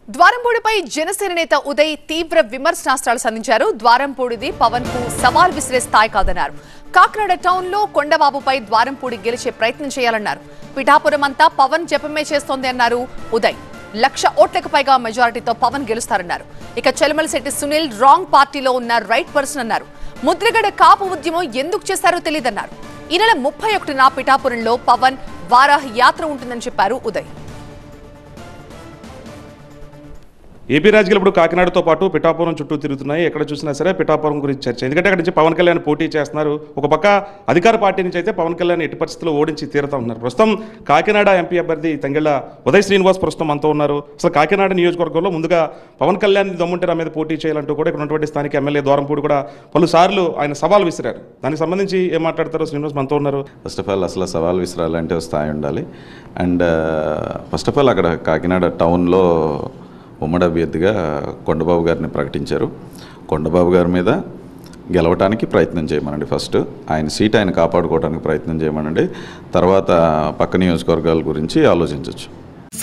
ద్వారంపూడిపై జనసేన నేత ఉదయ్ తీవ్ర విమర్శనాస్త్రాలు సంధించారు. ద్వారంపూడిది పవన్ కు సవాల్ విసిరే స్థాయి కాదన్నారు. కాకినాడ టౌన్ లో కొండబాబుపై ద్వారంపూడి గెలిచే ప్రయత్నం చేయాలన్నారు. పిఠాపురం అంతా పవన్ జపమే చేస్తోంది అన్నారు ఉదయ్. 1,00,000 ఓట్లకు పైగా మెజారిటీతో పవన్ గెలుస్తారన్నారు. ఇక చలమలశెట్టి సునీల్ రాంగ్ పార్టీలో ఉన్న రైట్ పర్సన్ అన్నారు. ముద్రగడ కాపు ఉద్యమం ఎందుకు చేశారో తెలియదన్నారు. ఈ నెల 31న పిఠాపురంలో పవన్ వారాహి యాత్ర ఉంటుందని చెప్పారు ఉదయ్. ఏపీ రాజకీయాలు ఇప్పుడు కాకినాడతో పాటు పిఠాపురం చుట్టూ తిరుగుతున్నాయి. ఎక్కడ చూసినా సరే పిఠాపురం గురించి చర్చ. ఎందుకంటే అక్కడి నుంచి పవన్ కళ్యాణ్ పోటీ చేస్తున్నారు. ఒక పక్క అధికార పార్టీ నుంచి అయితే పవన్ కళ్యాణ్ ఎట్టి పరిస్థితుల్లో ఓడించి తీరుతా ఉన్నారు. ప్రస్తుతం కాకినాడ ఎంపీ అభ్యర్థి తంగెళ్ల ఉదయ్ శ్రీనివాస్ ప్రస్తుతం అంతా ఉన్నారు. అసలు కాకినాడ నియోజకవర్గంలో ముందుగా పవన్ కళ్యాణ్ దమ్ముంటే నా మీద పోటీ చేయాలంటూ కూడా ఇక్కడ ఉన్నటువంటి స్థానిక ఎమ్మెల్యే ద్వారంపూడి కూడా పలుసార్లు ఆయన సవాల్ విసిరారు. దానికి సంబంధించి ఏం మాట్లాడతారో శ్రీనివాస్ మనతో ఉన్నారు. ఫస్ట్ ఆఫ్ ఆల్ అసలు సవాల్ విసిరాలంటే స్థాయి ఉండాలి. అండ్ ఫస్ట్ ఆఫ్ ఆల్ అక్కడ కాకినాడ టౌన్లో ఉమ్మడి అభ్యర్థిగా కొండబాబు గారిని ప్రకటించారు. కొండబాబు గారి మీద గెలవటానికి ప్రయత్నం చేయమనండి. ఫస్ట్ ఆయన సీట్ ఆయన కాపాడుకోవడానికి ప్రయత్నం చేయమనండి. తర్వాత పక్క నియోజకవర్గాల గురించి ఆలోచించవచ్చు.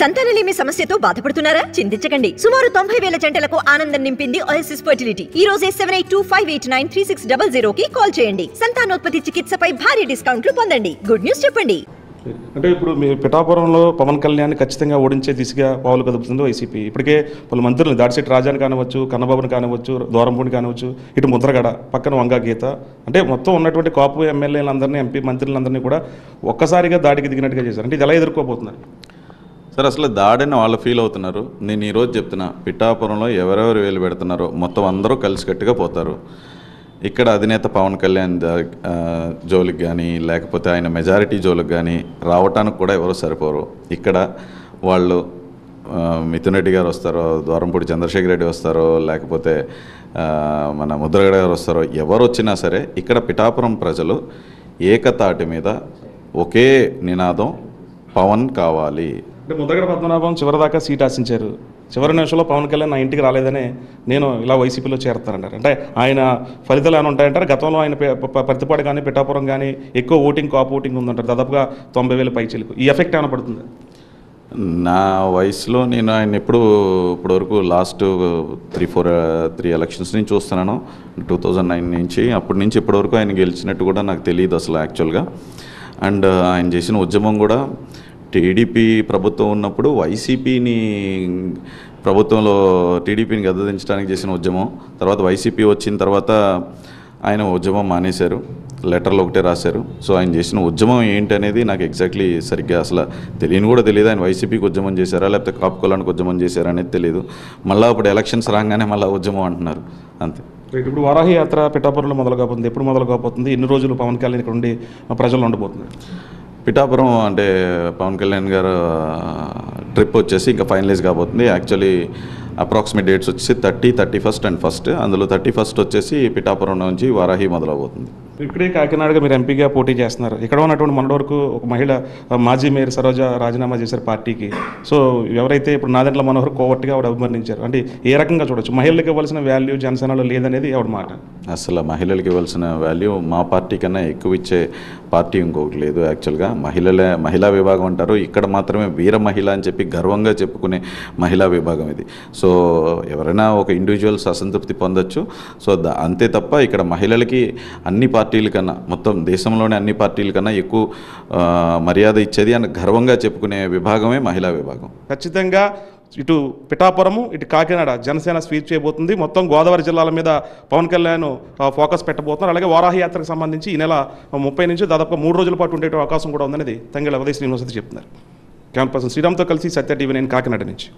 సంతానలేమి సమస్యతో బాధపడుతున్నారా? చింతించకండి. సుమారు 90,000 జంటలకు ఆనందం నింపింది ఓఎస్ఎస్ ఫర్టిలిటీ. ఈ రోజే 7825893600కి కాల్ చేయండి. సంతానోత్పత్తి చికిత్సపై భారీ డిస్కౌంట్లు పొందండి. గుడ్ న్యూస్ చెప్పండి. అంటే ఇప్పుడు మీ పిఠాపురంలో పవన్ కళ్యాణ్ ఖచ్చితంగా ఓడించే దిశగా పావులు కదుపుతుంది వైసీపీ. ఇప్పటికే పలు మంత్రులు దాడిశెట్టి రాజాని కానివచ్చు, కన్నబాబుని కానివచ్చు, ద్వారంపూడిని కానివచ్చు, ఇటు ముద్రగడ, పక్కన వంగా గీత, అంటే మొత్తం ఉన్నటువంటి కాపు ఎమ్మెల్యేలందరినీ, ఎంపీ మంత్రులందరినీ కూడా ఒక్కసారిగా దాడికి దిగినట్టుగా చేశారు. అంటే ఇది ఎలా ఎదుర్కోబోతున్నారు సార్? అసలు దాడిని వాళ్ళు ఫీల్ అవుతున్నారు. నేను ఈరోజు చెప్తున్నా, పిఠాపురంలో ఎవరెవరు వేలు పెడుతున్నారో మొత్తం అందరూ కలిసికట్టుగా పోతారు. ఇక్కడ అధినేత పవన్ కళ్యాణ్ జోలికి కానీ లేకపోతే ఆయన మెజారిటీ జోలికి కానీ రావటానికి కూడా ఎవరు సరిపోరు. ఇక్కడ వాళ్ళు మిథున్ రెడ్డి గారు వస్తారో, ద్వారంపూడి చంద్రశేఖర్ రెడ్డి వస్తారో, లేకపోతే మన ముద్రగడ గారు వస్తారో, ఎవరు వచ్చినా సరే ఇక్కడ పిఠాపురం ప్రజలు ఏకతాటి మీద ఒకే నినాదం పవన్ కావాలి. అంటే ముద్రగడ పద్మనాభం చివరిదాకా సీట్ ఆశించారు. చివరి నిమిషంలో పవన్ కళ్యాణ్ నా ఇంటికి రాలేదనే నేను ఇలా వైసీపీలో చేరతానంటారు. అంటే ఆయన ఫలితాలు ఏమైనా ఉంటాయంటారు? గతంలో ఆయన ప్రతిపాడు కానీ పిఠాపురం కానీ ఎక్కువ ఓటింగ్, కాపు ఓటింగ్ ఉందంటారు, దాదాపుగా 90,000 పైచిలకు. ఈ ఎఫెక్ట్ ఏమైనా పడుతుంది? నా వయసులో నేను ఆయన ఇప్పటివరకు లాస్ట్ 3 ఎలక్షన్స్ నుంచి చూస్తున్నాను. 2009 నుంచి, అప్పటి నుంచి ఇప్పటివరకు ఆయన గెలిచినట్టు కూడా నాకు తెలియదు అసలు యాక్చువల్గా. అండ్ ఆయన చేసిన ఉద్యమం కూడా టీడీపీ ప్రభుత్వం ఉన్నప్పుడు వైసీపీని ప్రభుత్వంలో టీడీపీని గద్దదించడానికి చేసిన ఉద్యమం. తర్వాత వైసీపీ వచ్చిన తర్వాత ఆయన ఉద్యమం మానేశారు, లెటర్లు ఒకటే రాశారు. సో ఆయన చేసిన ఉద్యమం ఏంటి అనేది నాకు ఎగ్జాక్ట్లీ సరిగ్గా అసలు తెలియని కూడా తెలియదు. ఆయన వైసీపీకి ఉద్యమం చేశారా లేకపోతే కాపుకోవడానికి ఉద్యమం చేశారా అనేది తెలియదు. మళ్ళీ అప్పుడు ఎలక్షన్స్ రాగానే మళ్ళీ ఉద్యమం అంటున్నారు, అంతే. ఇప్పుడు వారాహి యాత్ర పిఠాపురంలో మొదలు కాబోతుంది. ఎప్పుడు మొదలు కాబోతుంది? ఎన్ని రోజులు పవన్ కళ్యాణ్ ఇక్కడ ఉండి ప్రజలు ఉండబోతుంది? పిఠాపురం అంటే పవన్ కళ్యాణ్ గారు ట్రిప్ వచ్చేసి ఇంకా ఫైనలైజ్ కాబోతుంది. యాక్చువల్లీ అప్రాక్సిమేట్ డేట్స్ వచ్చేసి 30, 31 అండ్ 1. అందులో 31 వచ్చేసి పిఠాపురం నుంచి వారాహి మొదలవుతుంది. ఇక్కడే కాకినాడగా మీరు ఎంపీగా పోటీ చేస్తున్నారు. ఇక్కడ ఉన్నటువంటి మొన్నటి వరకు ఒక మహిళ మాజీ మేయర్ సరోజ రాజీనామా చేశారు పార్టీకి. సో ఎవరైతే ఇప్పుడు నాదెండ్ల మనోహర్ కోవర్ట్గా ఆవిడ అభివర్ణించారు. అంటే ఏ రకంగా చూడొచ్చు? మహిళలకు ఇవ్వాల్సిన వాల్యూ జనసేనలో లేదనేది ఆవిడ మాట. అసలు మహిళలకు ఇవ్వాల్సిన వాల్యూ మా పార్టీ కన్నా ఎక్కువ ఇచ్చే పార్టీ ఇంకొకటి లేదు. యాక్చువల్గా మహిళా విభాగం అంటారు, ఇక్కడ మాత్రమే వీర మహిళ అని చెప్పి గర్వంగా చెప్పుకునే మహిళా విభాగం ఇది. సో ఎవరైనా ఒక ఇండివిజువల్స్ అసంతృప్తి పొందొచ్చు. సో అంతే తప్ప ఇక్కడ మహిళలకి అన్ని పార్టీల కన్నా, మొత్తం దేశంలోనే అన్ని పార్టీల కన్నా ఎక్కువ మర్యాద ఇచ్చేది అని గర్వంగా చెప్పుకునే విభాగమే మహిళా విభాగం. ఖచ్చితంగా ఇటు పిఠాపురము, ఇటు కాకినాడ జనసేన స్వీప్ చేయబోతుంది. మొత్తం గోదావరి జిల్లాల మీద పవన్ కళ్యాణ్ ఫోకస్ పెట్టబోతున్నారు. అలాగే వారాహి యాత్రకు సంబంధించి ఈ నెల 30 నుంచి దాదాపుగా 3 రోజుల పాటు ఉండే అవకాశం కూడా ఉందనేది తంగెళ్ల ఉదయ్ శ్రీనివాస్ చెప్తున్నారు. కెమెరా పర్సన్ శ్రీరామ్తో కలిసి సత్య టీవీ 9 కాకినాడ నుంచి.